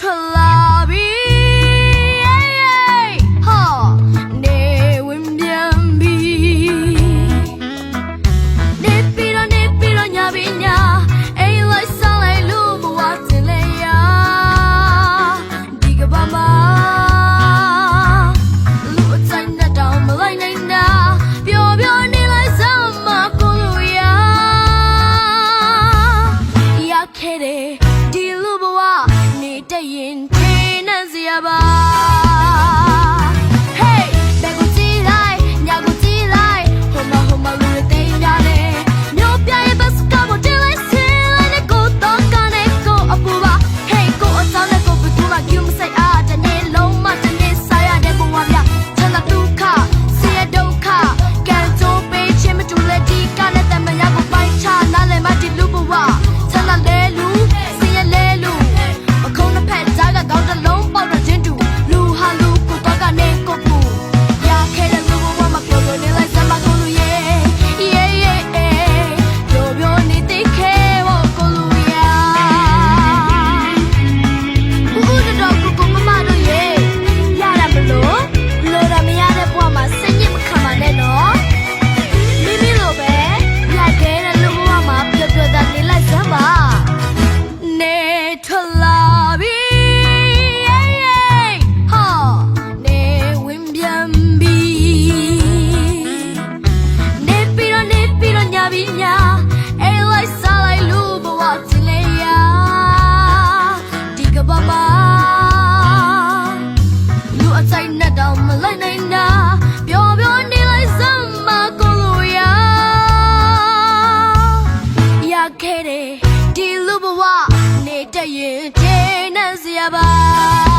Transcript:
ထွက်လာပြီဟာနေဝင်ပြန်ပြီနေပြီးတော့ညာပြီညာအိမ်လိုက်ဆောင်လိုက်လို့ဘဝတင်လေရဒီကဘာမှာလူအတိုင်းနဲ့တောင်မလိုက်နိုင်တာပျော်ပျော်နေလိုက်စမ်းမကိုလို့ရခဲ့တယ်ဒီလူဘဝနေတဲ့ရင်ထင်းနေစရာပါမလိုက်နိုင်တာပျော်ပျော်နေလိုက်စမ်းမကိုလို့ရခဲ့တယ်ဒီလူဘဝနေတဲ့ရင်ထင်းနေစရာပါ